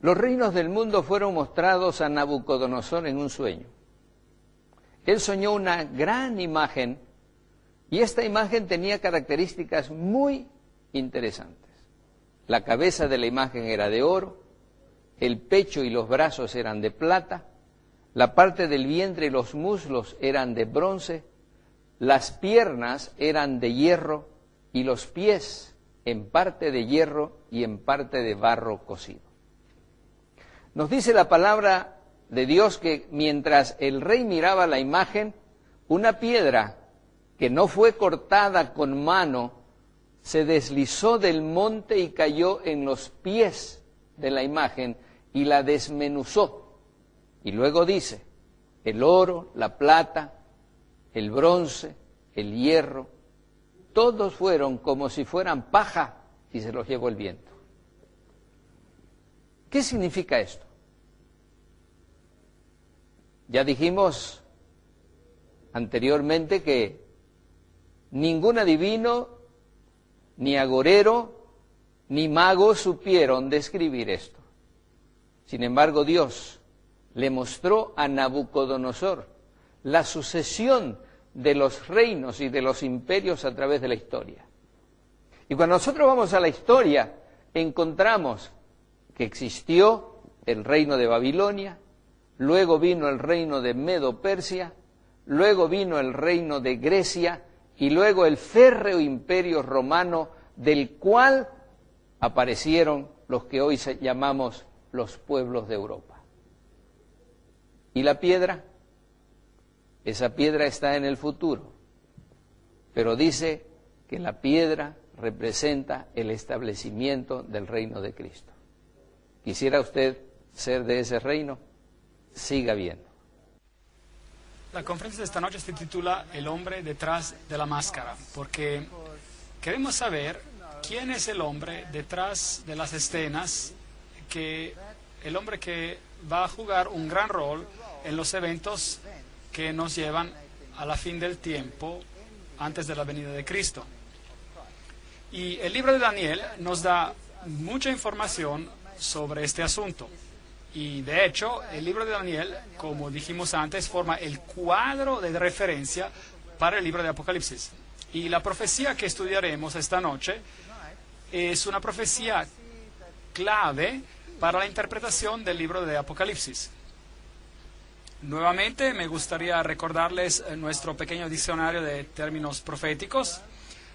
Los reinos del mundo fueron mostrados a Nabucodonosor en un sueño. Él soñó una gran imagen y esta imagen tenía características muy interesantes. La cabeza de la imagen era de oro, el pecho y los brazos eran de plata, la parte del vientre y los muslos eran de bronce, las piernas eran de hierro y los pies en parte de hierro y en parte de barro cocido. Nos dice la palabra de Dios que mientras el rey miraba la imagen, una piedra que no fue cortada con mano se deslizó del monte y cayó en los pies de la imagen y la desmenuzó. Y luego dice, el oro, la plata, el bronce, el hierro, todos fueron como si fueran paja y se los llevó el viento. ¿Qué significa esto? Ya dijimos anteriormente que ningún adivino, ni agorero, ni mago supieron describir esto. Sin embargo, Dios le mostró a Nabucodonosor la sucesión de los reinos y de los imperios a través de la historia. Y cuando nosotros vamos a la historia, encontramos que existió el reino de Babilonia, luego vino el reino de Medo-Persia, luego vino el reino de Grecia y luego el férreo imperio romano, del cual aparecieron los que hoy llamamos los pueblos de Europa. ¿Y la piedra? Esa piedra está en el futuro, pero dice que la piedra representa el establecimiento del reino de Cristo. ¿Quisiera usted ser de ese reino? Siga viendo. La conferencia de esta noche se titula El hombre detrás de la máscara, porque queremos saber quién es el hombre detrás de las escenas, el hombre que va a jugar un gran rol en los eventos que nos llevan a la fin del tiempo antes de la venida de Cristo. Y el libro de Daniel nos da mucha información sobre este asunto. Y de hecho, el libro de Daniel, como dijimos antes, forma el cuadro de referencia para el libro de Apocalipsis. Y la profecía que estudiaremos esta noche es una profecía clave para la interpretación del libro de Apocalipsis. Nuevamente, me gustaría recordarles nuestro pequeño diccionario de términos proféticos.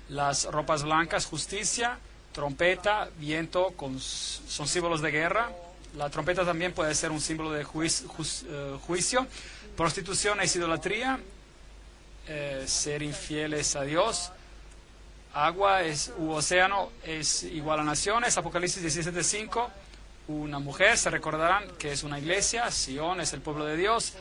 Las ropas blancas, justicia; trompeta, viento, son símbolos de guerra. La trompeta también puede ser un símbolo de juicio. Prostitución es idolatría. Ser infieles a Dios. Agua u océano es igual a naciones. Apocalipsis 17:5. Una mujer, se recordarán que es una iglesia. Sion es el pueblo de Dios.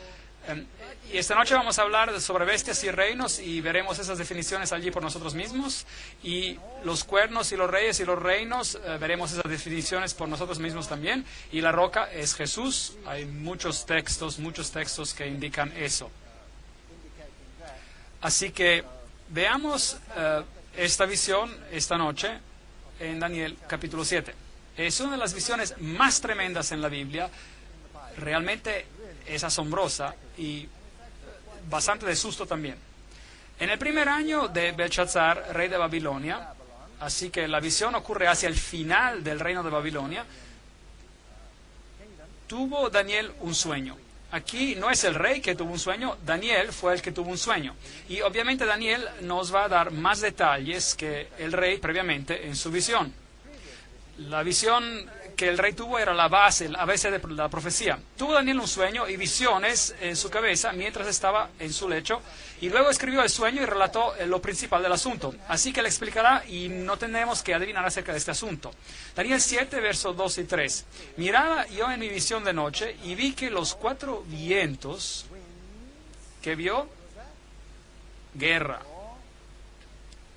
Y esta noche vamos a hablar sobre bestias y reinos y veremos esas definiciones allí por nosotros mismos. Y los cuernos y los reyes y los reinos, veremos esas definiciones por nosotros mismos también. Y la roca es Jesús. Hay muchos textos que indican eso. Así que veamos esta visión esta noche en Daniel capítulo 7. Es una de las visiones más tremendas en la Biblia. Realmente es asombrosa y bastante de susto también. En el primer año de Belshazzar, rey de Babilonia, así que la visión ocurre hacia el final del reino de Babilonia, tuvo Daniel un sueño. Aquí no es el rey que tuvo un sueño, Daniel fue el que tuvo un sueño. Y obviamente Daniel nos va a dar más detalles que el rey previamente en su visión. La visión que el rey tuvo era la base de la profecía. Tuvo Daniel un sueño y visiones en su cabeza mientras estaba en su lecho, y luego escribió el sueño y relató lo principal del asunto. Así que le explicará y no tenemos que adivinar acerca de este asunto. Daniel 7, versos 2 y 3. Miraba yo en mi visión de noche y vi que los 4 vientos que vio, guerra.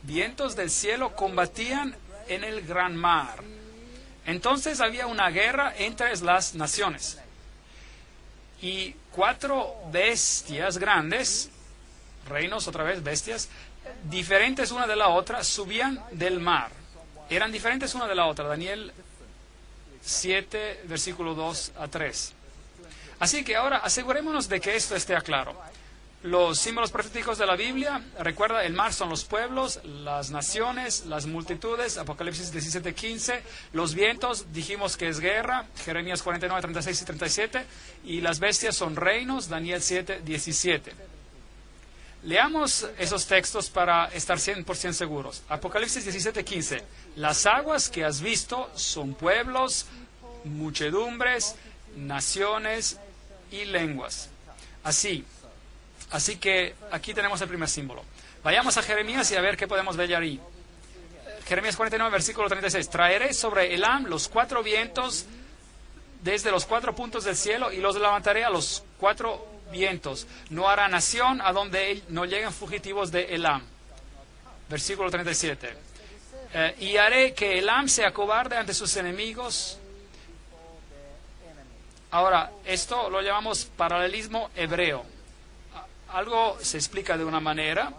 Vientos del cielo combatían en el gran mar. Entonces había una guerra entre las naciones. Y 4 bestias grandes, reinos otra vez, bestias, diferentes una de la otra, subían del mar. Eran diferentes una de la otra. Daniel 7, versículo 2 a 3. Así que ahora asegurémonos de que esto esté claro. Los símbolos proféticos de la Biblia, recuerda, el mar son los pueblos, las naciones, las multitudes, Apocalipsis 17:15, los vientos, dijimos que es guerra, Jeremías 49, 36 y 37, y las bestias son reinos, Daniel 7:17. Leamos esos textos para estar 100% seguros. Apocalipsis 17:15, las aguas que has visto son pueblos, muchedumbres, naciones y lenguas. Así que aquí tenemos el primer símbolo. Vayamos a Jeremías y a ver qué podemos ver ahí. Jeremías 49, versículo 36. Traeré sobre Elam los 4 vientos desde los 4 puntos del cielo y los levantaré a los 4 vientos. No hará nación a donde no lleguen fugitivos de Elam. Versículo 37. Y haré que Elam sea cobarde ante sus enemigos. Ahora, esto lo llamamos paralelismo hebreo. Algo se explica de una manera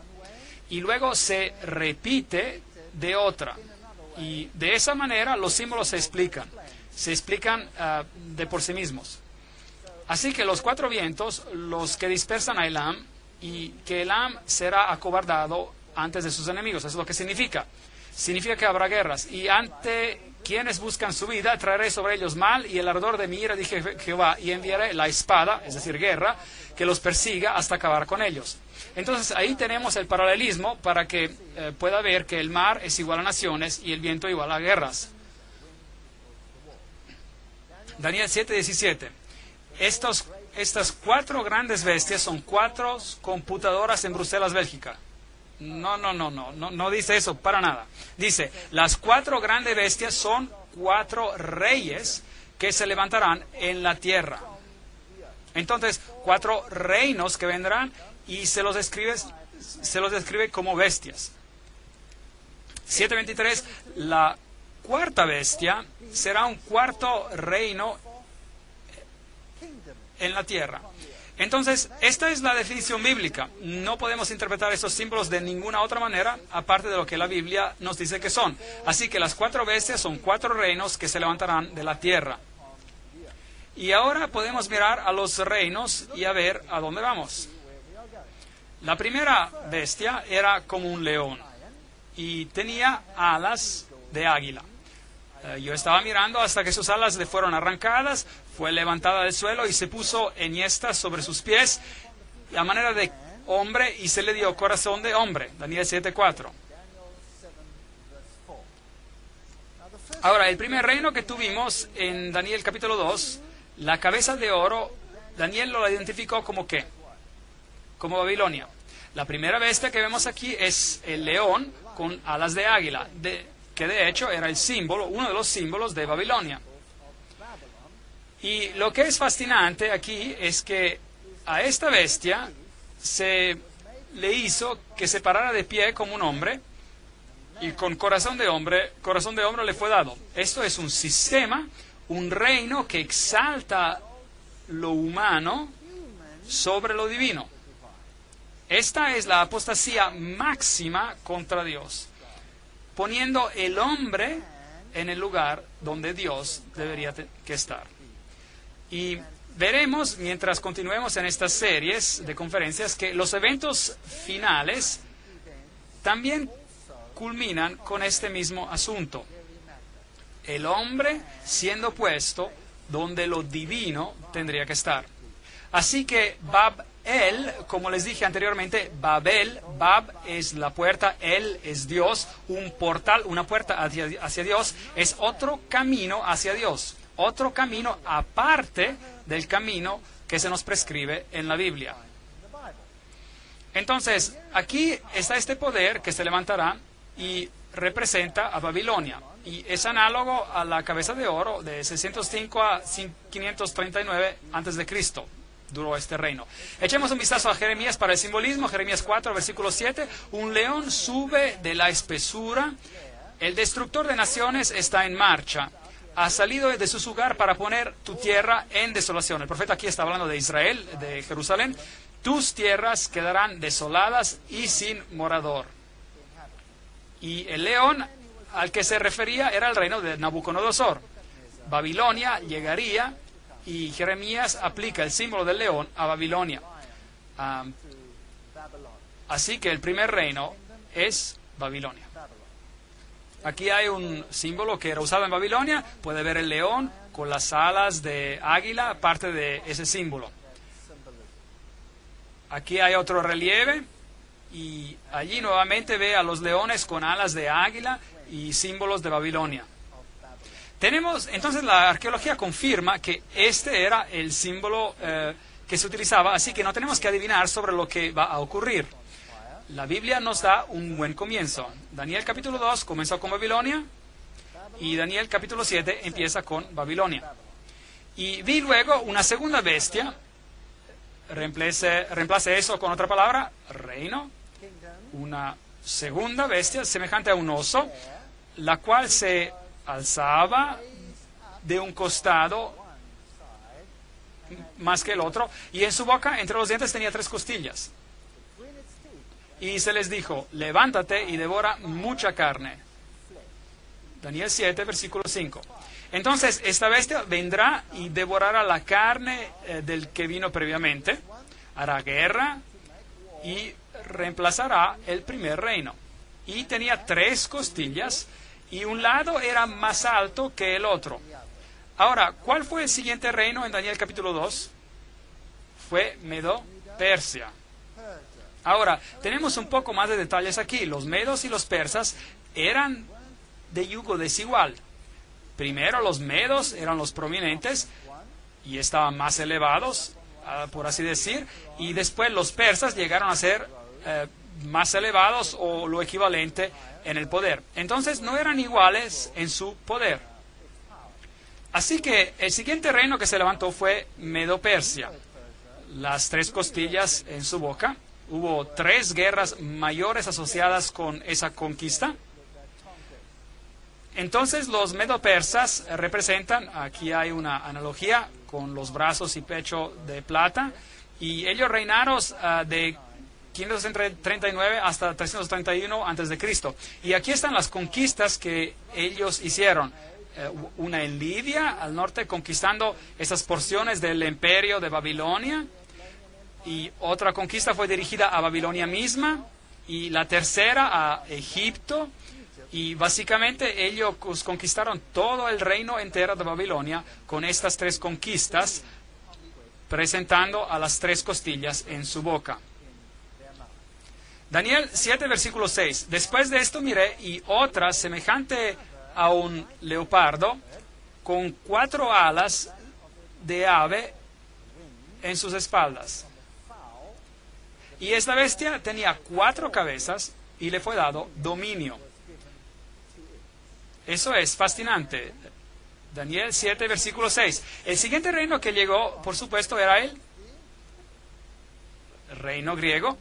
y luego se repite de otra. Y de esa manera los símbolos se explican de por sí mismos. Así que los 4 vientos, los que dispersan a Elam, y que Elam será acobardado antes de sus enemigos. Eso es lo que significa. Significa que habrá guerras. Y ante quienes buscan su vida, traeré sobre ellos mal y el ardor de mi ira, dije Jehová, y enviaré la espada, es decir, guerra, que los persiga hasta acabar con ellos. Entonces ahí tenemos el paralelismo para que pueda ver que el mar es igual a naciones y el viento igual a guerras. Daniel 7:17. Estas 4 grandes bestias son 4 computadoras en Bruselas, Bélgica. No dice eso para nada. Dice, las 4 grandes bestias son 4 reyes que se levantarán en la tierra. Entonces, 4 reinos que vendrán y se los describe como bestias. 7:23, la 4ª bestia será un 4º reino en la tierra. Entonces, esta es la definición bíblica. No podemos interpretar esos símbolos de ninguna otra manera, aparte de lo que la Biblia nos dice que son. Así que las 4 bestias son 4 reinos que se levantarán de la tierra. Y ahora podemos mirar a los reinos y a ver a dónde vamos. La primera bestia era como un león y tenía alas de águila. Yo estaba mirando hasta que sus alas le fueron arrancadas, fue levantada del suelo y se puso enhiesta sobre sus pies a manera de hombre y se le dio corazón de hombre. Daniel 7:4. Ahora, el primer reino que tuvimos en Daniel capítulo 2, la cabeza de oro, Daniel lo identificó como ¿qué? Como Babilonia. La primera bestia que vemos aquí es el león con alas de águila, que de hecho era el símbolo, uno de los símbolos de Babilonia. Y lo que es fascinante aquí es que a esta bestia se le hizo que se parara de pie como un hombre, y con corazón de hombre le fue dado. Esto es un sistema, un reino que exalta lo humano sobre lo divino. Esta es la apostasía máxima contra Dios, poniendo el hombre en el lugar donde Dios debería que estar. Y veremos, mientras continuemos en estas series de conferencias, que los eventos finales también culminan con este mismo asunto. El hombre siendo puesto donde lo divino tendría que estar. Así que Bab-el, como les dije anteriormente, Babel, Bab es la puerta, El es Dios, un portal, una puerta hacia Dios, es otro camino hacia Dios, otro camino aparte del camino que se nos prescribe en la Biblia. Entonces, aquí está este poder que se levantará y representa a Babilonia, y es análogo a la cabeza de oro de 605 a 539 a.C. duró este reino. Echemos un vistazo a Jeremías para el simbolismo. Jeremías 4, versículo 7. Un león sube de la espesura, el destructor de naciones está en marcha, ha salido de su lugar para poner tu tierra en desolación. El profeta aquí está hablando de Israel, de Jerusalén. Tus tierras quedarán desoladas y sin morador. Y el león al que se refería era el reino de Nabucodonosor. Babilonia llegaría, y Jeremías aplica el símbolo del león a Babilonia. Así que el primer reino es Babilonia. Aquí hay un símbolo que era usado en Babilonia. Puede ver el león con las alas de águila, parte de ese símbolo. Aquí hay otro relieve, y allí nuevamente ve a los leones con alas de águila y símbolos de Babilonia. Entonces la arqueología confirma que este era el símbolo que se utilizaba, así que no tenemos que adivinar sobre lo que va a ocurrir. La Biblia nos da un buen comienzo. Daniel capítulo 2 comenzó con Babilonia, y Daniel capítulo 7 empieza con Babilonia. Y vi luego una segunda bestia, reemplace eso con otra palabra, reino, una segunda bestia semejante a un oso, la cual se alzaba de un costado más que el otro, y en su boca, entre los dientes, tenía 3 costillas. Y se les dijo, levántate y devora mucha carne. Daniel 7, versículo 5. Entonces, esta bestia vendrá y devorará la carne del que vino previamente, hará guerra y reemplazará el primer reino. Y tenía 3 costillas, y un lado era más alto que el otro. Ahora, ¿cuál fue el siguiente reino en Daniel capítulo 2? Fue Medo-Persia. Ahora, tenemos un poco más de detalles aquí. Los medos y los persas eran de yugo desigual. Primero los medos eran los prominentes y estaban más elevados, por así decir, y después los persas llegaron a ser más elevados o lo equivalente en el poder. Entonces no eran iguales en su poder. Así que el siguiente reino que se levantó fue Medo-Persia. Las 3 costillas en su boca. Hubo 3 guerras mayores asociadas con esa conquista. Entonces los medo-persas representan, aquí hay una analogía con los brazos y pecho de plata, y ellos reinaron de 539 hasta 331 a.C. Y aquí están las conquistas que ellos hicieron. Una en Lidia, al norte, conquistando esas porciones del imperio de Babilonia, y otra conquista fue dirigida a Babilonia misma, y la tercera a Egipto, y básicamente ellos conquistaron todo el reino entero de Babilonia con estas 3 conquistas, presentando a las 3 costillas en su boca. Daniel 7, versículo 6. Después de esto miré, y otra semejante a un leopardo, con 4 alas de ave en sus espaldas. Y esta bestia tenía 4 cabezas, y le fue dado dominio. Eso es fascinante. Daniel 7, versículo 6. El siguiente reino que llegó, por supuesto, era el reino griego.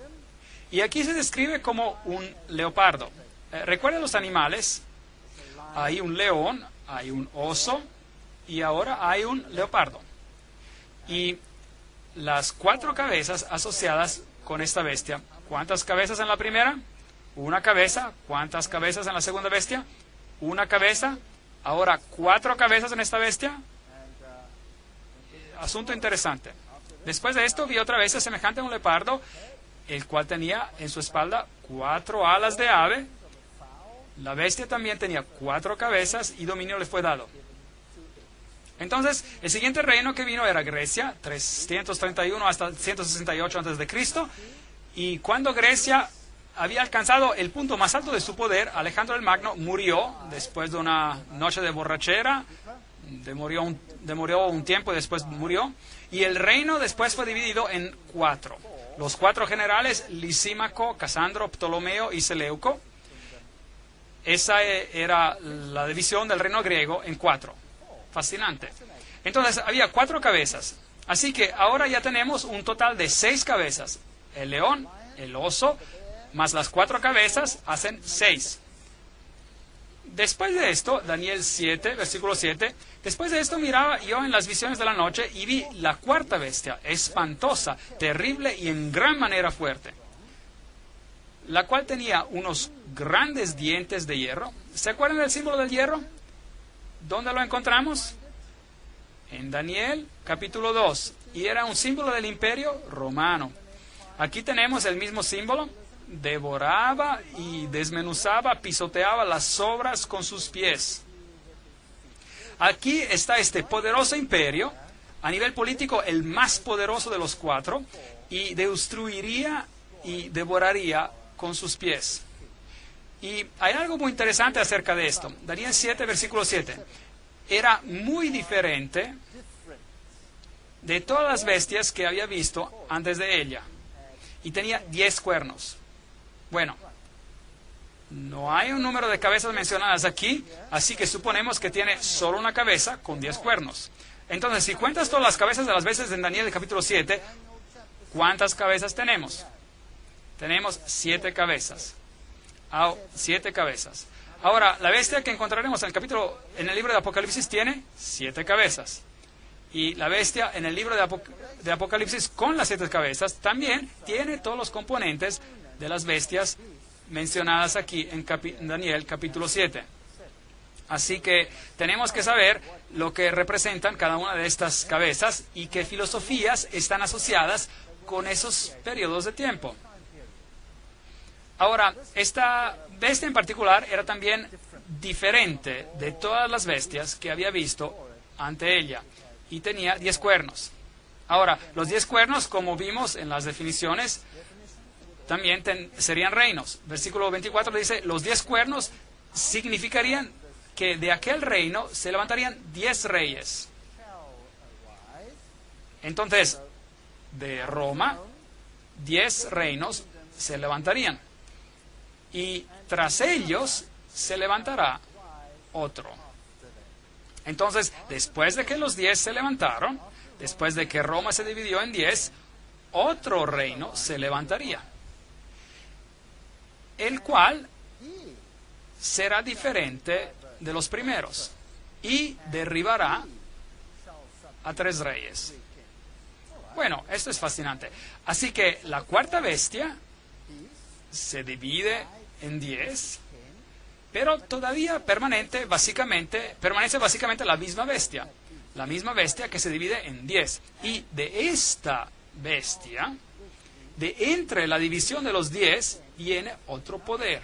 Y aquí se describe como un leopardo. Recuerden los animales. Hay un león, hay un oso y ahora hay un leopardo. Y las 4 cabezas asociadas con esta bestia. ¿Cuántas cabezas en la primera? Una cabeza. ¿Cuántas cabezas en la segunda bestia? Una cabeza. Ahora 4 cabezas en esta bestia. Asunto interesante. Después de esto vi otra bestia semejante a un leopardo, el cual tenía en su espalda 4 alas de ave. La bestia también tenía 4 cabezas y dominio le fue dado. Entonces, el siguiente reino que vino era Grecia, 331 hasta 168 a.C. Y cuando Grecia había alcanzado el punto más alto de su poder, Alejandro el Magno murió después de una noche de borrachera, demoró un tiempo y después murió. Y el reino después fue dividido en 4. Los 4 generales, Lisímaco, Casandro, Ptolomeo y Seleuco. Esa era la división del reino griego en 4. Fascinante. Entonces, había 4 cabezas. Así que ahora ya tenemos un total de 6 cabezas. El león, el oso, más las 4 cabezas hacen 6. Después de esto, Daniel 7, versículo 7, después de esto miraba yo en las visiones de la noche y vi la 4ª bestia, espantosa, terrible y en gran manera fuerte, la cual tenía unos grandes dientes de hierro. ¿Se acuerdan del símbolo del hierro? ¿Dónde lo encontramos? En Daniel, capítulo 2. Y era un símbolo del imperio romano. Aquí tenemos el mismo símbolo. Devoraba y desmenuzaba, pisoteaba las obras con sus pies. Aquí está este poderoso imperio, a nivel político el más poderoso de los 4, y destruiría y devoraría con sus pies. Y hay algo muy interesante acerca de esto. Daniel 7, versículo 7. Era muy diferente de todas las bestias que había visto antes de ella. Y tenía 10 cuernos. Bueno, no hay un número de cabezas mencionadas aquí, así que suponemos que tiene solo una cabeza con 10 cuernos. Entonces, si cuentas todas las cabezas de las bestias en Daniel, capítulo 7, ¿cuántas cabezas tenemos? Tenemos 7 cabezas. 7 cabezas. Ahora, la bestia que encontraremos en el libro de Apocalipsis tiene 7 cabezas. Y la bestia en el libro de Apocalipsis con las 7 cabezas también tiene todos los componentes de las bestias mencionadas aquí en Daniel capítulo 7. Así que tenemos que saber lo que representan cada una de estas cabezas y qué filosofías están asociadas con esos periodos de tiempo. Ahora, esta bestia en particular era también diferente de todas las bestias que había visto ante ella y tenía 10 cuernos. Ahora, los 10 cuernos, como vimos en las definiciones, también serían reinos. Versículo 24 dice, los 10 cuernos significarían que de aquel reino se levantarían 10 reyes. Entonces, de Roma, 10 reinos se levantarían. Y tras ellos se levantará otro. Entonces, después de que los 10 se levantaron, después de que Roma se dividió en 10, otro reino se levantaría, el cual será diferente de los primeros y derribará a 3 reyes. Bueno, esto es fascinante. Así que la 4ª bestia se divide en 10, pero todavía permanece básicamente la misma bestia que se divide en 10. Y de esta bestia, de entre la división de los 10, viene otro poder.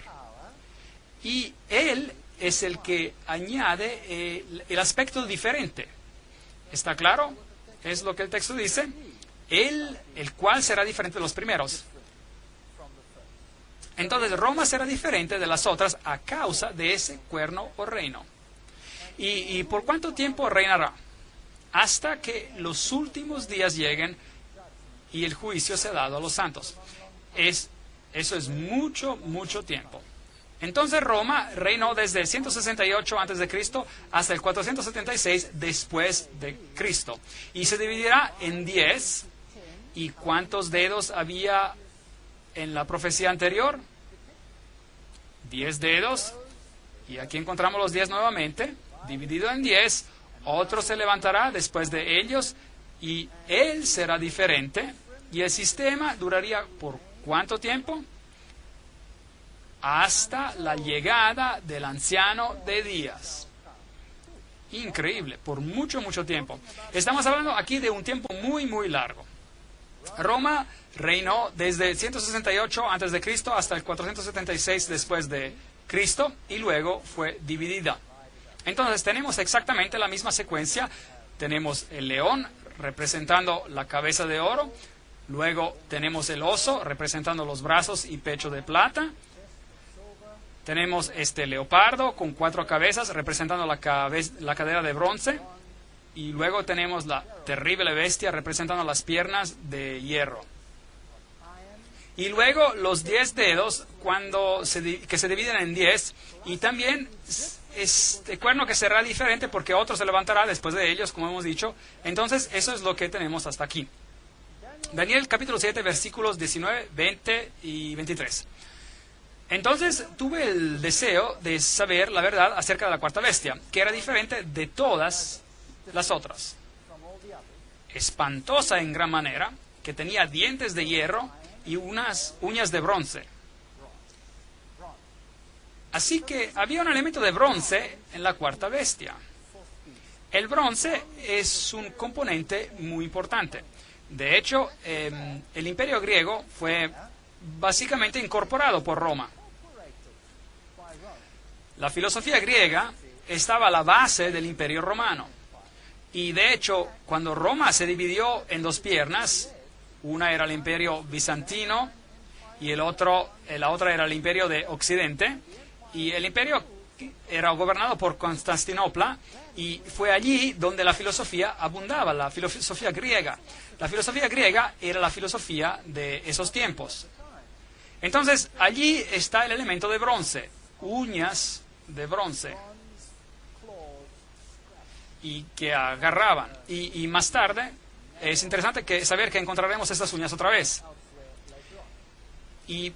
Y él es el que añade el aspecto diferente. ¿Está claro? Es lo que el texto dice. Él, el cual será diferente de los primeros. Entonces Roma será diferente de las otras a causa de ese cuerno o reino. ¿Y por cuánto tiempo reinará? Hasta que los últimos días lleguen y el juicio sea dado a los santos. Eso es mucho, mucho tiempo. Entonces Roma reinó desde el 168 a.C. hasta el 476 después de Cristo. Y se dividirá en 10, ¿Y cuántos dedos había en la profecía anterior? 10 dedos. Y aquí encontramos los 10 nuevamente, dividido en 10. Otro se levantará después de ellos y él será diferente. Y el sistema duraría ¿por cuánto tiempo? Hasta la llegada del anciano de días. Increíble, por mucho, mucho tiempo. Estamos hablando aquí de un tiempo muy, muy largo. Roma reinó desde 168 a.C. hasta el 476 después de Cristo y luego fue dividida. Entonces tenemos exactamente la misma secuencia. Tenemos el león representando la cabeza de oro, luego tenemos el oso representando los brazos y pecho de plata. Tenemos este leopardo con 4 cabezas representando la cadera de bronce. Y luego tenemos la terrible bestia representando las piernas de hierro. Y luego los 10 dedos que se dividen en 10. Y también este cuerno que será diferente porque otro se levantará después de ellos, como hemos dicho. Entonces eso es lo que tenemos hasta aquí. Daniel capítulo 7 versículos 19, 20 y 23. Entonces tuve el deseo de saber la verdad acerca de la cuarta bestia, que era diferente de todas las otras. Espantosa en gran manera, que tenía dientes de hierro y unas uñas de bronce. Así que había un elemento de bronce en la cuarta bestia. El bronce es un componente muy importante. De hecho, el imperio griego fue básicamente incorporado por Roma. La filosofía griega estaba a la base del imperio romano. Y de hecho, cuando Roma se dividió en 2 piernas, una era el imperio bizantino y la otra era el imperio de Occidente, y el imperio era gobernado por Constantinopla, y fue allí donde la filosofía abundaba, la filosofía griega. La filosofía griega era la filosofía de esos tiempos. Entonces, allí está el elemento de bronce, uñas de bronce, y que agarraban. Y más tarde, es interesante saber que encontraremos estas uñas otra vez. Y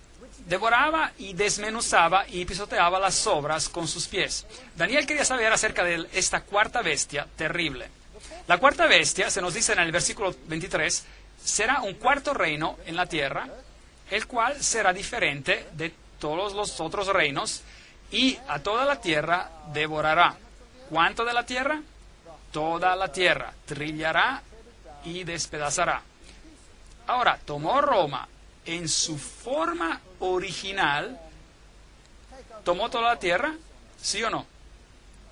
devoraba y desmenuzaba y pisoteaba las sobras con sus pies. Daniel quería saber acerca de esta cuarta bestia terrible. La cuarta bestia, se nos dice en el versículo 23, será un cuarto reino en la tierra, el cual será diferente de todos los otros reinos, y a toda la tierra devorará. ¿Cuánto de la tierra? Toda la tierra. Trillará y despedazará. Ahora, tomó Roma en su forma original. ¿Tomó toda la tierra? ¿Sí o no?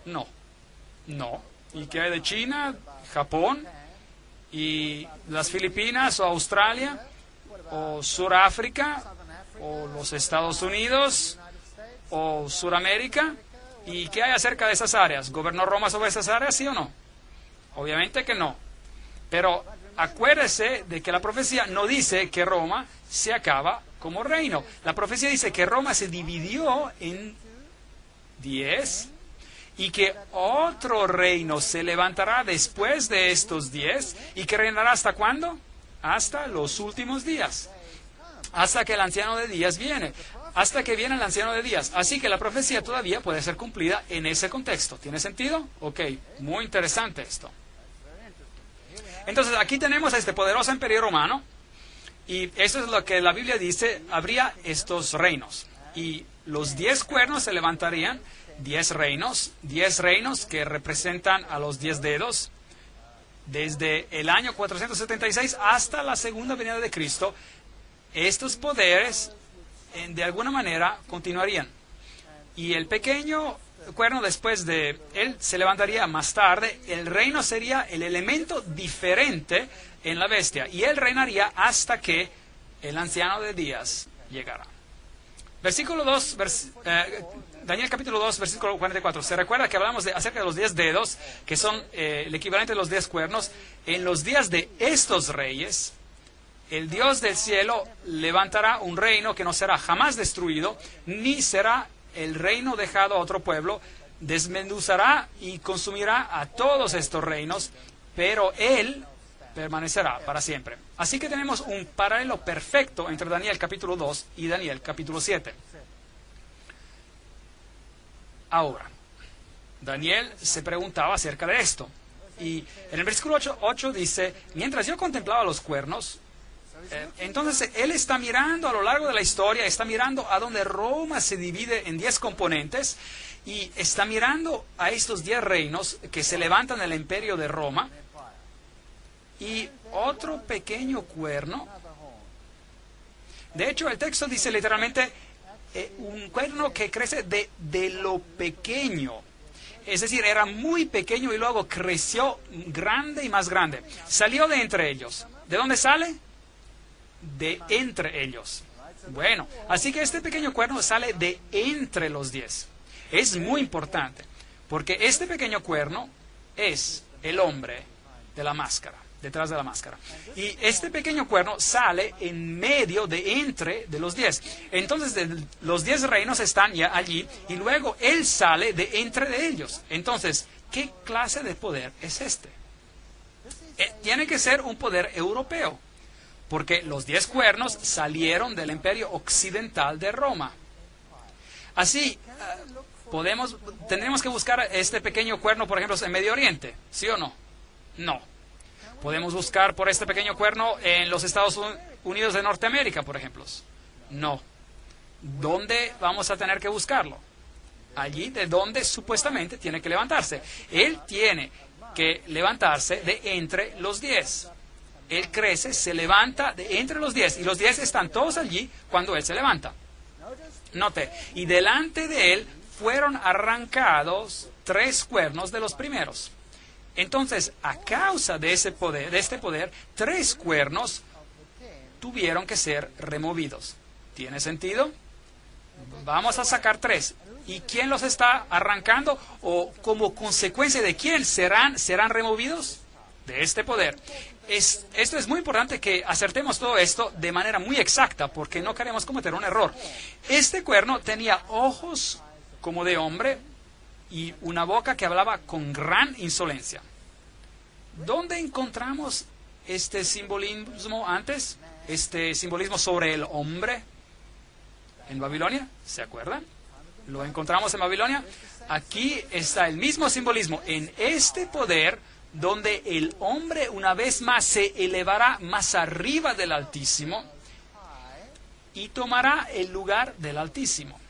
No. No. ¿Y qué hay de China, Japón y las Filipinas o Australia o Suráfrica o los Estados Unidos o Suramérica? ¿Y qué hay acerca de esas áreas? ¿Gobernó Roma sobre esas áreas, sí o no? Obviamente que no. Pero acuérdese de que la profecía no dice que Roma se acaba como reino. La profecía dice que Roma se dividió en 10 y que otro reino se levantará después de estos 10 y que reinará ¿hasta cuándo? Hasta los últimos días. Hasta que el anciano de días viene. Hasta que viene el anciano de días. Así que la profecía todavía puede ser cumplida en ese contexto. ¿Tiene sentido? Ok, muy interesante esto. Entonces aquí tenemos a este poderoso imperio romano, y eso es lo que la Biblia dice, habría estos reinos. Y los 10 cuernos se levantarían, 10 reinos que representan a los 10 dedos, desde el año 476 hasta la segunda venida de Cristo. Estos poderes de alguna manera continuarían. Y el pequeño cuerno después de él se levantaría más tarde. El reino sería el elemento diferente en la bestia. Y él reinaría hasta que el anciano de días llegara. Versículo 2, Daniel capítulo 2, versículo 44. Se recuerda que hablamos acerca de los 10 dedos, que son el equivalente de los 10 cuernos. En los días de estos reyes, el Dios del cielo levantará un reino que no será jamás destruido, ni será el reino dejado a otro pueblo. Desmenuzará y consumirá a todos estos reinos, pero él permanecerá para siempre. Así que tenemos un paralelo perfecto entre Daniel capítulo 2 y Daniel capítulo 7. Ahora, Daniel se preguntaba acerca de esto. Y en el versículo 8 dice, mientras yo contemplaba los cuernos, entonces él está mirando a lo largo de la historia, está mirando a donde Roma se divide en 10 componentes y está mirando a estos 10 reinos que se levantan del imperio de Roma y otro pequeño cuerno. De hecho, el texto dice literalmente un cuerno que crece de lo pequeño. Es decir, era muy pequeño y luego creció grande y más grande. Salió de entre ellos. ¿De dónde sale? De entre ellos. Bueno, así que este pequeño cuerno sale de entre los 10. Es muy importante, porque este pequeño cuerno es el hombre de la máscara, detrás de la máscara. Y este pequeño cuerno sale en medio de entre de los 10. Entonces los 10 reinos están ya allí y luego él sale de entre de ellos. Entonces, ¿qué clase de poder es este? Tiene que ser un poder europeo, porque los 10 cuernos salieron del imperio occidental de Roma. Así, tendremos que buscar este pequeño cuerno, por ejemplo, en Medio Oriente, ¿sí o no? No. ¿Podemos buscar por este pequeño cuerno en los Estados Unidos de Norteamérica, por ejemplo? No. ¿Dónde vamos a tener que buscarlo? Allí de donde supuestamente tiene que levantarse. Él tiene que levantarse de entre los 10. Él crece, se levanta de entre los 10. Y los 10 están todos allí cuando él se levanta. Note, y delante de él fueron arrancados 3 cuernos de los primeros. Entonces, a causa de este poder, 3 cuernos tuvieron que ser removidos. ¿Tiene sentido? Vamos a sacar 3. ¿Y quién los está arrancando? ¿O como consecuencia de quién serán removidos? De este poder. Esto es muy importante que acertemos todo esto de manera muy exacta, porque no queremos cometer un error. Este cuerno tenía ojos como de hombre y una boca que hablaba con gran insolencia. ¿Dónde encontramos este simbolismo antes? Este simbolismo sobre el hombre. ¿En Babilonia? ¿Se acuerdan? ¿Lo encontramos en Babilonia? Aquí está el mismo simbolismo. En este poder, donde el hombre una vez más se elevará más arriba del Altísimo y tomará el lugar del Altísimo.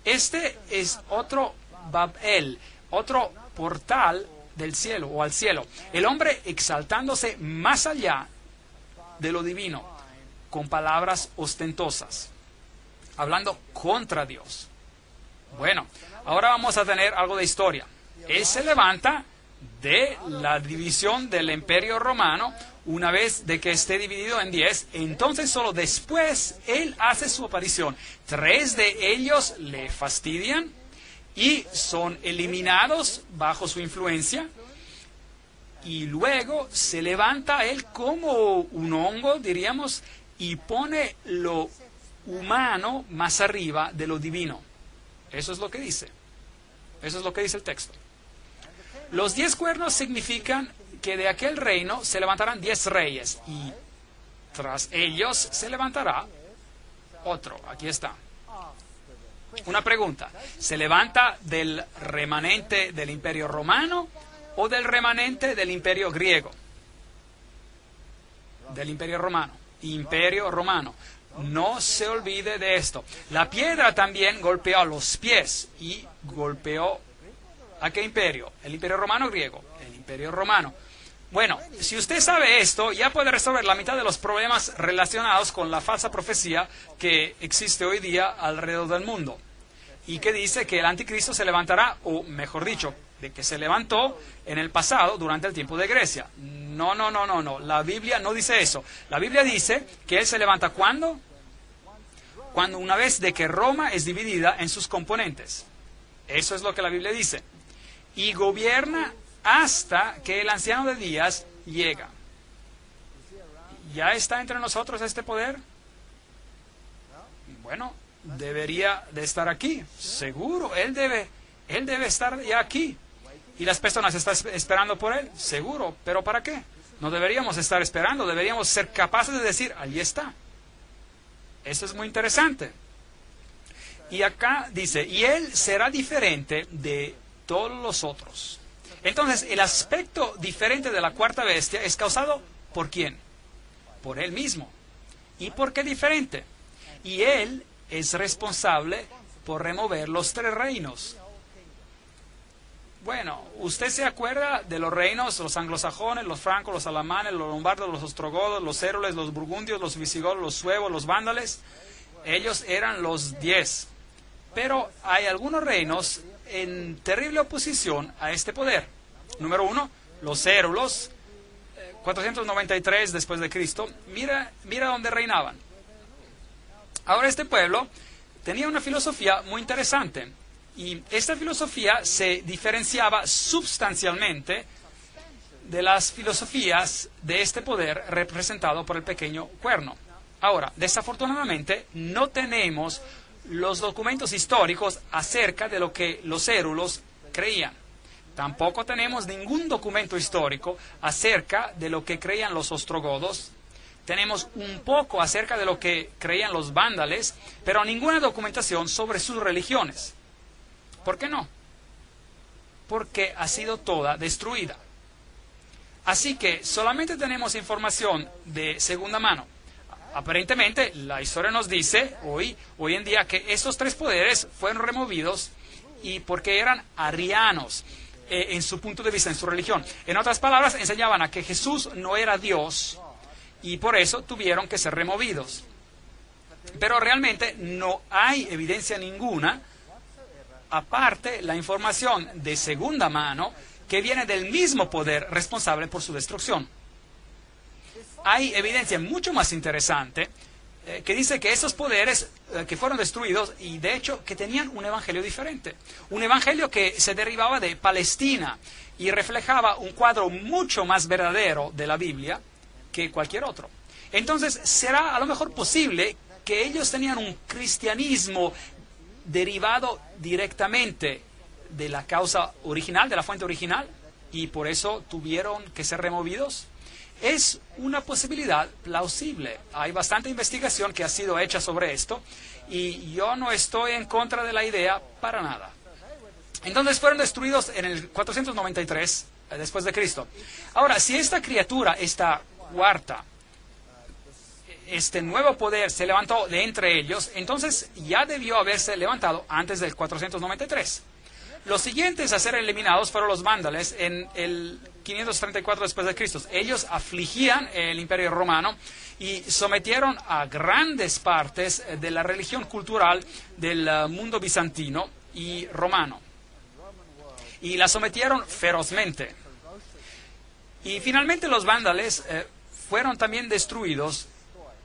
Este es otro Babel, otro portal del cielo o al cielo. El hombre exaltándose más allá de lo divino, con palabras ostentosas, hablando contra Dios. Bueno, ahora vamos a tener algo de historia. Él se levanta de la división del imperio romano, una vez de que esté dividido en 10, entonces solo después él hace su aparición. 3 de ellos le fastidian y son eliminados bajo su influencia, y luego se levanta él como un hongo, diríamos, y pone lo humano más arriba de lo divino. Eso es lo que dice. Eso es lo que dice el texto. Los 10 cuernos significan que de aquel reino se levantarán 10 reyes y tras ellos se levantará otro. Aquí está. Una pregunta. ¿Se levanta del remanente del imperio romano o del remanente del imperio griego? Del imperio romano. Imperio romano. No se olvide de esto. La piedra también golpeó a los pies y golpeó ¿a qué imperio? ¿El imperio romano o griego? El imperio romano. Bueno, si usted sabe esto, ya puede resolver la mitad de los problemas relacionados con la falsa profecía que existe hoy día alrededor del mundo. Y que dice que el anticristo se levantará, o mejor dicho, de que se levantó en el pasado durante el tiempo de Grecia. No. La Biblia no dice eso. La Biblia dice que él se levanta ¿cuándo? Cuando una vez de que Roma es dividida en sus componentes. Eso es lo que la Biblia dice. Y gobierna hasta que el anciano de días llega. ¿Ya está entre nosotros este poder? Bueno, debería de estar aquí, seguro. Él debe estar ya aquí. ¿Y las personas están esperando por él? Seguro. ¿Pero para qué? No deberíamos estar esperando, deberíamos ser capaces de decir, allí está. Eso es muy interesante. Y acá dice, y él será diferente de todos los otros. Entonces, el aspecto diferente de la cuarta bestia es causado ¿por quién? Por él mismo. ¿Y por qué diferente? Y él es responsable por remover los 3 reinos. Bueno, ¿usted se acuerda de los reinos, los anglosajones, los francos, los alamanes, los lombardos, los ostrogodos, los érules, los burgundios, los visigodos, los suevos, los vándalos? Ellos eran los 10. Pero hay algunos reinos en terrible oposición a este poder. Número 1, los érulos, 493 después de Cristo. Mira dónde reinaban. Ahora este pueblo tenía una filosofía muy interesante. Y esta filosofía se diferenciaba sustancialmente de las filosofías de este poder representado por el pequeño cuerno. Ahora, desafortunadamente, no tenemos los documentos históricos acerca de lo que los érulos creían. Tampoco tenemos ningún documento histórico acerca de lo que creían los ostrogodos. Tenemos un poco acerca de lo que creían los vándales, pero ninguna documentación sobre sus religiones. ¿Por qué no? Porque ha sido toda destruida. Así que solamente tenemos información de segunda mano. Aparentemente, la historia nos dice hoy en día que estos 3 poderes fueron removidos y porque eran arianos en su punto de vista, en su religión. En otras palabras, enseñaban a que Jesús no era Dios y por eso tuvieron que ser removidos. Pero realmente no hay evidencia ninguna, aparte la información de segunda mano que viene del mismo poder responsable por su destrucción. Hay evidencia mucho más interesante que dice que esos poderes que fueron destruidos y de hecho que tenían un evangelio diferente. Un evangelio que se derivaba de Palestina y reflejaba un cuadro mucho más verdadero de la Biblia que cualquier otro. Entonces, ¿será a lo mejor posible que ellos tenían un cristianismo derivado directamente de la causa original, de la fuente original, y por eso tuvieron que ser removidos? Es una posibilidad plausible. Hay bastante investigación que ha sido hecha sobre esto y yo no estoy en contra de la idea para nada. Entonces fueron destruidos en el 493 después de Cristo. Ahora, si esta criatura, esta cuarta, este nuevo poder se levantó de entre ellos, entonces ya debió haberse levantado antes del 493. Los siguientes a ser eliminados fueron los vándalos en el 534 después de Cristo. Ellos afligían el Imperio Romano y sometieron a grandes partes de la religión cultural del mundo bizantino y romano. Y la sometieron ferozmente. Y finalmente los vándalos fueron también destruidos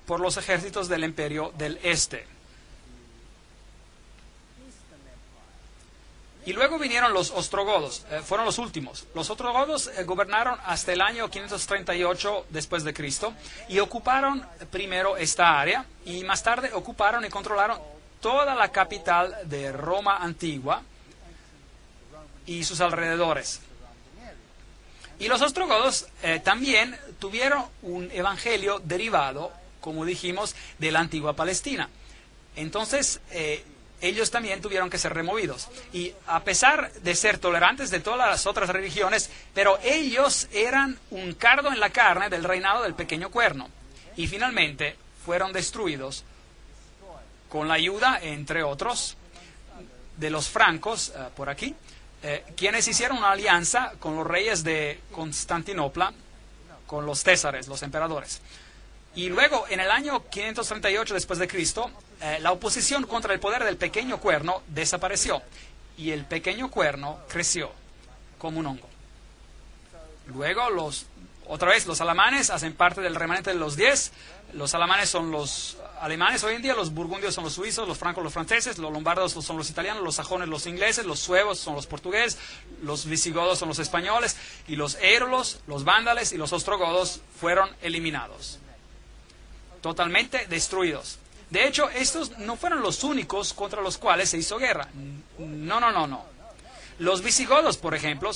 por los ejércitos del Imperio del Este. Y luego vinieron los ostrogodos, fueron los últimos. Los ostrogodos gobernaron hasta el año 538 después de Cristo y ocuparon primero esta área y más tarde ocuparon y controlaron toda la capital de Roma antigua y sus alrededores. Y los ostrogodos también tuvieron un evangelio derivado, como dijimos, de la antigua Palestina. Entonces, ellos también tuvieron que ser removidos. Y a pesar de ser tolerantes de todas las otras religiones, pero ellos eran un cardo en la carne del reinado del pequeño cuerno. Y finalmente fueron destruidos con la ayuda, entre otros, de los francos, por aquí, quienes hicieron una alianza con los reyes de Constantinopla, con los césares, los emperadores. Y luego, en el año 538 después de Cristo, la oposición contra el poder del pequeño cuerno desapareció y el pequeño cuerno creció como un hongo. Luego, otra vez, los alamanes hacen parte del remanente de los 10. Los alamanes son los alemanes hoy en día, los burgundios son los suizos, los francos los franceses, los lombardos son los italianos, los sajones los ingleses, los suevos son los portugueses, los visigodos son los españoles, y los érulos, los vándalos y los ostrogodos fueron eliminados. Totalmente destruidos. De hecho, estos no fueron los únicos contra los cuales se hizo guerra. No. Los visigodos, por ejemplo,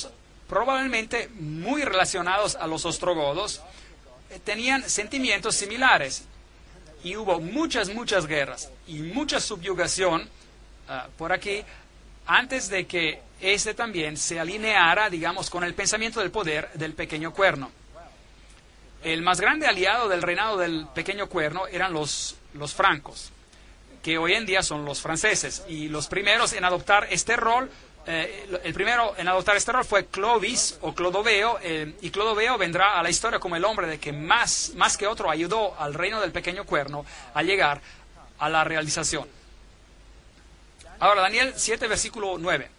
probablemente muy relacionados a los ostrogodos, tenían sentimientos similares. Y hubo muchas guerras y mucha subyugación por aquí antes de que este también se alineara, digamos, con el pensamiento del poder del pequeño cuerno. El más grande aliado del reinado del pequeño cuerno eran los francos, que hoy en día son los franceses. Y los primeros en adoptar este rol, el primero en adoptar este rol fue Clovis o Clodoveo, y Clodoveo vendrá a la historia como el hombre de que más que otro ayudó al reino del pequeño cuerno a llegar a la realización. Ahora, Daniel 7, versículo 9.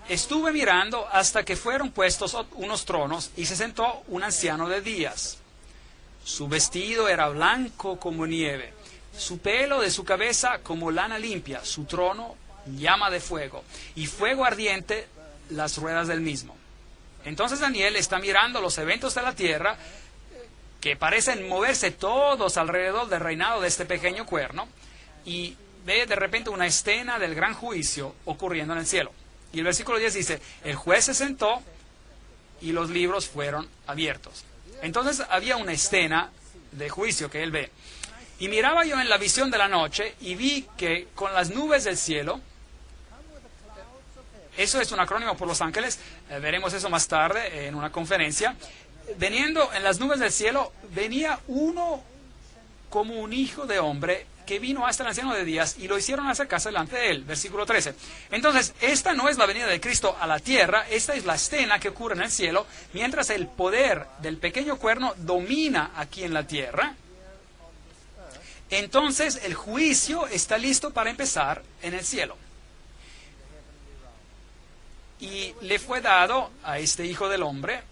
Estuve mirando hasta que fueron puestos unos tronos y se sentó un anciano de días. Su vestido era blanco como nieve, su pelo de su cabeza como lana limpia, su trono llama de fuego, y fuego ardiente las ruedas del mismo. Entonces Daniel está mirando los eventos de la tierra, que parecen moverse todos alrededor del reinado de este pequeño cuerno, y ve de repente una escena del gran juicio ocurriendo en el cielo. Y el versículo 10 dice, el juez se sentó y los libros fueron abiertos. Entonces había una escena de juicio que él ve. Y miraba yo en la visión de la noche y vi que con las nubes del cielo, eso es un acrónimo por los ángeles, veremos eso más tarde en una conferencia, veniendo en las nubes del cielo, venía uno como un hijo de hombre que vino hasta el anciano de días y lo hicieron acercarse delante de él. Versículo 13. Entonces, esta no es la venida de Cristo a la tierra, esta es la escena que ocurre en el cielo, mientras el poder del pequeño cuerno domina aquí en la tierra. Entonces, el juicio está listo para empezar en el cielo. Y le fue dado a este Hijo del Hombre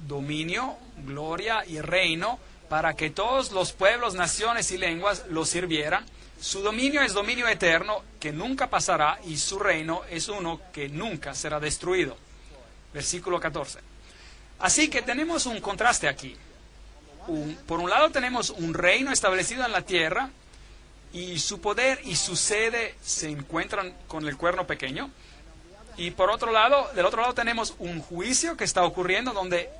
dominio, gloria y reino para que todos los pueblos, naciones y lenguas lo sirvieran. Su dominio es dominio eterno que nunca pasará y su reino es uno que nunca será destruido. Versículo 14. Así que tenemos un contraste aquí. Por un lado tenemos un reino establecido en la tierra y su poder y su sede se encuentran con el cuerno pequeño. Y por otro lado, del otro lado tenemos un juicio que está ocurriendo donde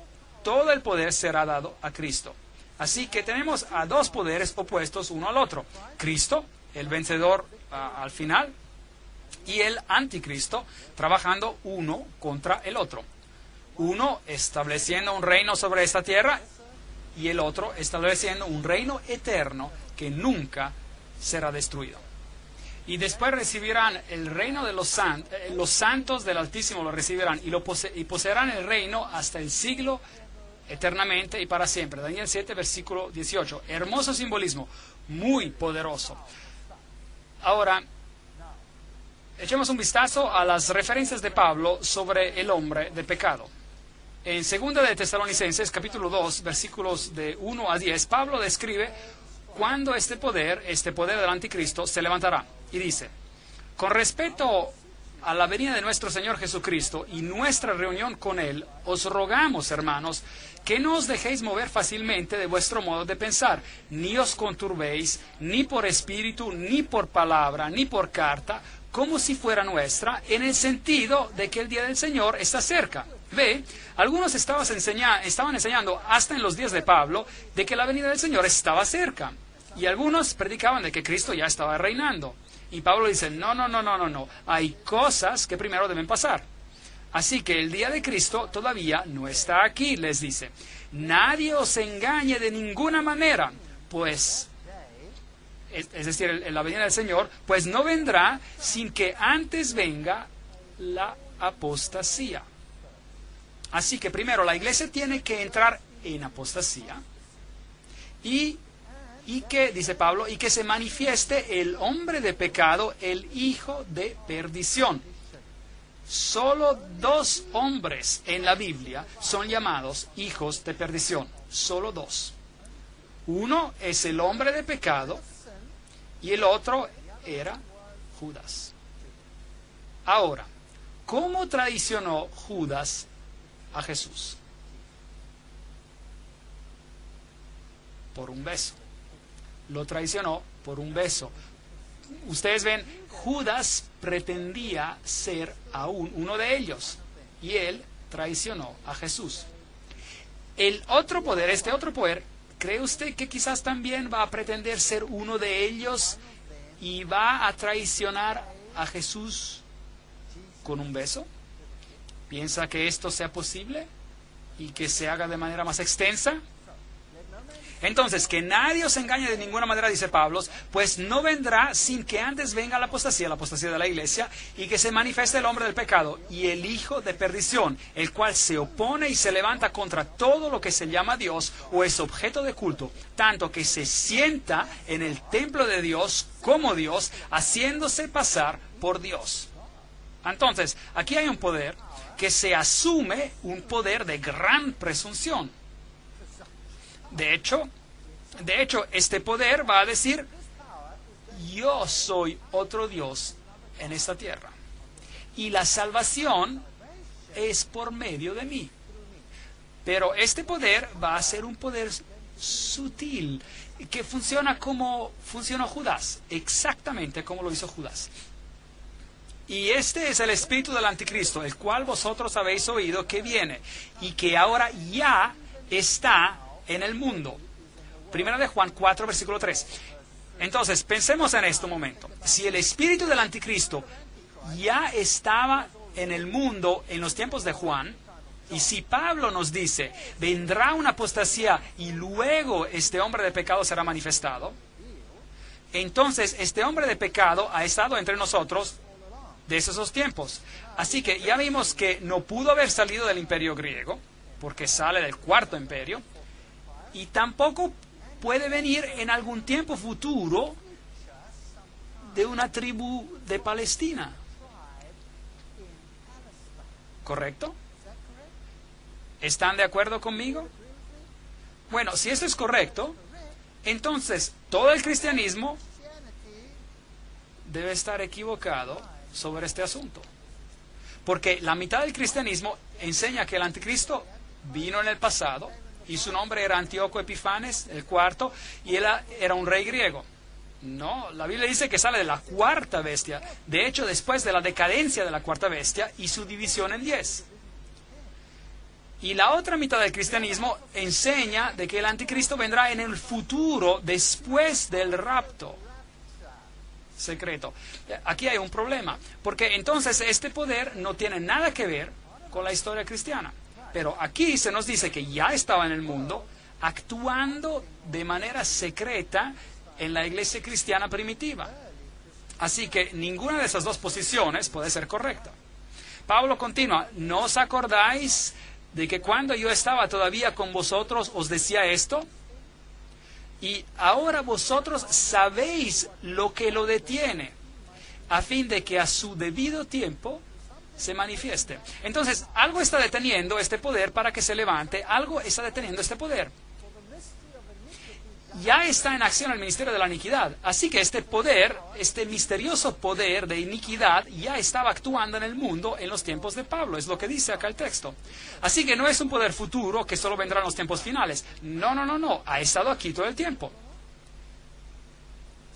todo el poder será dado a Cristo. Así que tenemos a dos poderes opuestos uno al otro. Cristo, el vencedor al final, y el anticristo, trabajando uno contra el otro. Uno estableciendo un reino sobre esta tierra y el otro estableciendo un reino eterno que nunca será destruido. Y después recibirán el reino de los santos del Altísimo lo recibirán y poseerán el reino hasta el siglo eternamente y para siempre. Daniel 7, versículo 18. Hermoso simbolismo, muy poderoso. Ahora, echemos un vistazo a las referencias de Pablo sobre el hombre de pecado. En 2 de Tesalonicenses, capítulo 2, versículos de 1 a 10, Pablo describe cuándo este poder del anticristo, se levantará. Y dice, con respecto a la venida de nuestro Señor Jesucristo y nuestra reunión con Él, os rogamos, hermanos, que no os dejéis mover fácilmente de vuestro modo de pensar, ni os conturbéis, ni por espíritu, ni por palabra, ni por carta, como si fuera nuestra, en el sentido de que el día del Señor está cerca. Ve, algunos estaban enseñando hasta en los días de Pablo de que la venida del Señor estaba cerca. Y algunos predicaban de que Cristo ya estaba reinando. Y Pablo dice, no, hay cosas que primero deben pasar. Así que el día de Cristo todavía no está aquí, les dice. Nadie os engañe de ninguna manera, pues, es decir, en la venida del Señor, pues no vendrá sin que antes venga la apostasía. Así que primero la iglesia tiene que entrar en apostasía y que, dice Pablo, y que se manifieste el hombre de pecado, el hijo de perdición. Solo 2 hombres en la Biblia son llamados hijos de perdición. Solo 2. Uno es el hombre de pecado y el otro era Judas. Ahora, ¿cómo traicionó Judas a Jesús? Por un beso. Lo traicionó por un beso. Ustedes ven, Judas pretendía ser aún uno de ellos. y él traicionó a Jesús. El otro poder, este otro poder, ¿cree usted que quizás también va a pretender ser uno de ellos y va a traicionar a Jesús con un beso? ¿Piensa que esto sea posible y que se haga de manera más extensa? Entonces, que nadie os engañe de ninguna manera, dice Pablo, pues no vendrá sin que antes venga la apostasía de la iglesia, y que se manifieste el hombre del pecado y el hijo de perdición, el cual se opone y se levanta contra todo lo que se llama Dios o es objeto de culto, tanto que se sienta en el templo de Dios como Dios, haciéndose pasar por Dios. Entonces, aquí hay un poder que se asume, un poder de gran presunción. De hecho, este poder va a decir, yo soy otro Dios en esta tierra. Y la salvación es por medio de mí. Pero este poder va a ser un poder sutil, que funciona como funcionó Judas, exactamente como lo hizo Judas. Y este es el espíritu del anticristo, el cual vosotros habéis oído que viene, y que ahora ya está en el mundo. Primera de Juan 4, versículo 3. Entonces, pensemos en este momento. Si el espíritu del anticristo ya estaba en el mundo en los tiempos de Juan, y si Pablo nos dice, vendrá una apostasía y luego este hombre de pecado será manifestado, entonces este hombre de pecado ha estado entre nosotros desde esos tiempos. Así que ya vimos que no pudo haber salido del imperio griego, porque sale del cuarto imperio, y tampoco puede venir en algún tiempo futuro de una tribu de Palestina. ¿Correcto? ¿Están de acuerdo conmigo? Bueno, si esto es correcto, entonces todo el cristianismo debe estar equivocado sobre este asunto. Porque la mitad del cristianismo enseña que el anticristo vino en el pasado, y su nombre era Antíoco Epifanes, el cuarto, y él era un rey griego. No, la Biblia dice que sale de la cuarta bestia, de hecho después de la decadencia de la cuarta bestia y su división en 10. Y la otra mitad del cristianismo enseña de que el anticristo vendrá en el futuro, después del rapto secreto. Aquí hay un problema, porque entonces este poder no tiene nada que ver con la historia cristiana. Pero aquí se nos dice que ya estaba en el mundo, actuando de manera secreta en la iglesia cristiana primitiva. Así que ninguna de esas dos posiciones puede ser correcta. Pablo continúa, ¿no os acordáis de que cuando yo estaba todavía con vosotros os decía esto? Y ahora vosotros sabéis lo que lo detiene, a fin de que a su debido tiempo se manifieste. Entonces, algo está deteniendo este poder para que se levante, algo está deteniendo este poder. Ya está en acción el ministerio de la iniquidad. Así que este poder, este misterioso poder de iniquidad, ya estaba actuando en el mundo en los tiempos de Pablo. Es lo que dice acá el texto. Así que no es un poder futuro que solo vendrá en los tiempos finales. No. Ha estado aquí todo el tiempo.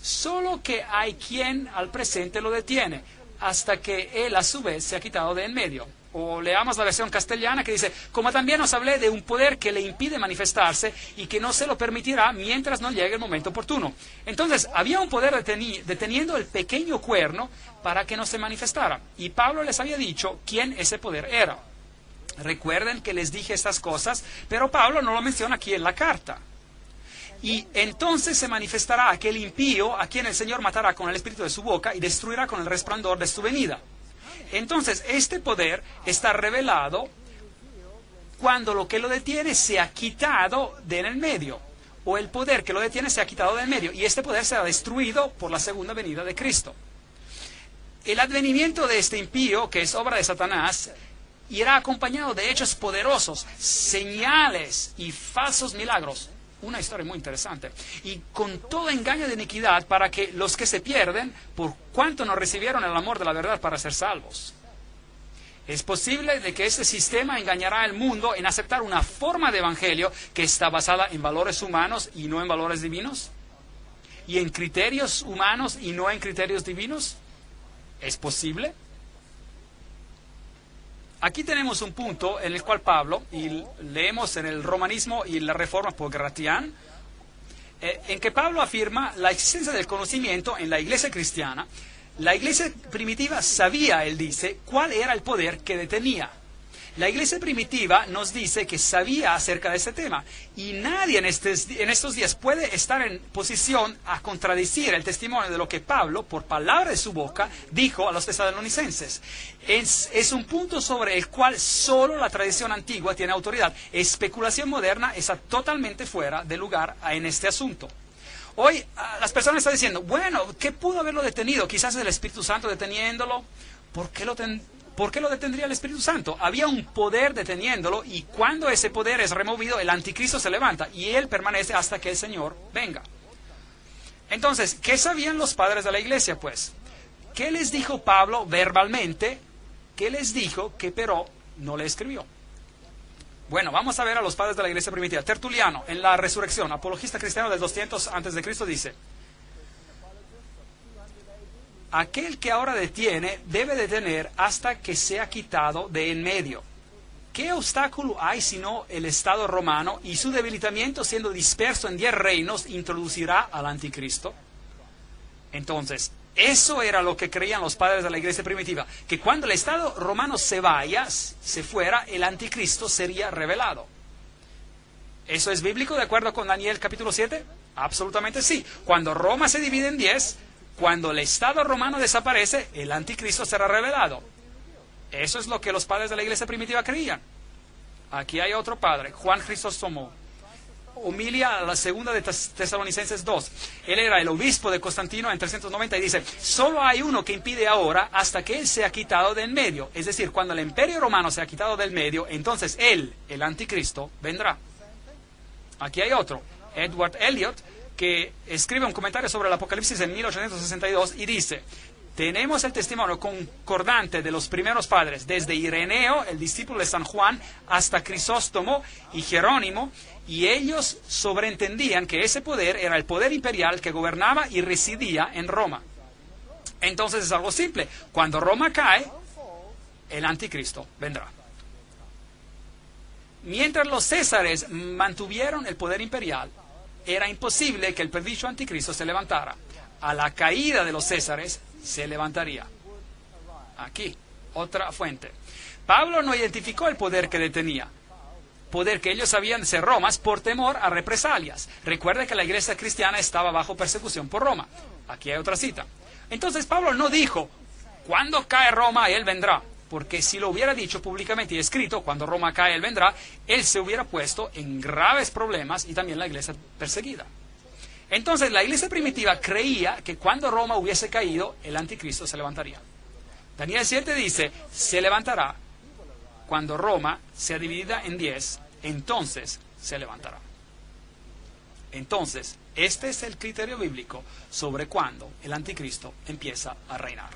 Solo que hay quien al presente lo detiene, hasta que él a su vez se ha quitado de en medio. O leamos la versión castellana que dice, como también os hablé de un poder que le impide manifestarse y que no se lo permitirá mientras no llegue el momento oportuno. Entonces, había un poder deteniendo el pequeño cuerno para que no se manifestara. Y Pablo les había dicho quién ese poder era. Recuerden que les dije estas cosas, pero Pablo no lo menciona aquí en la carta. Y entonces se manifestará aquel impío a quien el Señor matará con el espíritu de su boca y destruirá con el resplandor de su venida. Entonces, este poder está revelado cuando lo que lo detiene se ha quitado de en el medio, o el poder que lo detiene se ha quitado de en medio, y este poder será destruido por la segunda venida de Cristo. El advenimiento de este impío, que es obra de Satanás, irá acompañado de hechos poderosos, señales y falsos milagros. Una historia muy interesante. Y con todo engaño de iniquidad para que los que se pierden, por cuanto no recibieron el amor de la verdad para ser salvos. Es posible de que este sistema engañará al mundo en aceptar una forma de evangelio que está basada en valores humanos y no en valores divinos. Y en criterios humanos y no en criterios divinos. ¿Es posible? aquí tenemos un punto en el cual Pablo, y leemos en el Romanismo y la Reforma por Gratian, en que Pablo afirma la existencia del conocimiento en la iglesia cristiana. La iglesia primitiva sabía, él dice, cuál era el poder que detenía. La iglesia primitiva nos dice que sabía acerca de este tema, y nadie en estos días puede estar en posición a contradecir el testimonio de lo que Pablo, por palabra de su boca, dijo a los tesalonicenses. Es un punto sobre el cual solo la tradición antigua tiene autoridad. Especulación moderna está totalmente fuera de lugar en este asunto. Hoy las personas están diciendo, bueno, ¿qué pudo haberlo detenido? Quizás el Espíritu Santo deteniéndolo. ¿Por qué lo detendría el Espíritu Santo? Había un poder deteniéndolo, y cuando ese poder es removido, el anticristo se levanta y él permanece hasta que el Señor venga. Entonces, ¿qué sabían los padres de la iglesia, pues? ¿Qué les dijo Pablo verbalmente? ¿Qué les dijo que pero no le escribió? Bueno, vamos a ver a los padres de la iglesia primitiva. Tertuliano, en la Resurrección, apologista cristiano del 200 a.C., dice: aquel que ahora detiene debe detener hasta que sea quitado de en medio. ¿Qué obstáculo hay sino el Estado romano, y su debilitamiento, siendo disperso en 10 reinos, introducirá al anticristo? Entonces, eso era lo que creían los padres de la iglesia primitiva, que cuando el Estado romano se fuera, el anticristo sería revelado. ¿Eso es bíblico de acuerdo con Daniel capítulo 7? Absolutamente sí. Cuando Roma se divide en 10, cuando el Estado romano desaparece, el anticristo será revelado. Eso es lo que los padres de la iglesia primitiva creían. Aquí hay otro padre, Juan Crisóstomo. Humilia a la segunda de Tesalonicenses 2. Él era el obispo de Constantino en 390 y dice: solo hay uno que impide ahora hasta que él sea quitado del medio. Es decir, cuando el imperio romano sea quitado del medio, entonces él, el anticristo, vendrá. Aquí hay otro, Edward Elliot, que escribe un comentario sobre el Apocalipsis en 1862 y dice: tenemos el testimonio concordante de los primeros padres, desde Ireneo, el discípulo de San Juan, hasta Crisóstomo y Jerónimo, y ellos sobreentendían que ese poder era el poder imperial que gobernaba y residía en Roma. Entonces es algo simple: cuando Roma cae, el anticristo vendrá. Mientras los césares mantuvieron el poder imperial, era imposible que el predicho anticristo se levantara. A la caída de los césares se levantaría. Aquí, otra fuente. Pablo no identificó el poder que detenía, poder que ellos sabían ser Romas, por temor a represalias. Recuerde que la iglesia cristiana estaba bajo persecución por Roma. Aquí hay otra cita. Entonces Pablo no dijo: cuando cae Roma, él vendrá. Porque si lo hubiera dicho públicamente y escrito: cuando Roma cae, él vendrá, él se hubiera puesto en graves problemas, y también la iglesia perseguida. Entonces la iglesia primitiva creía que cuando Roma hubiese caído, el anticristo se levantaría. Daniel 7 dice: se levantará cuando Roma sea dividida en 10, entonces se levantará. Entonces, este es el criterio bíblico sobre cuándo el anticristo empieza a reinar.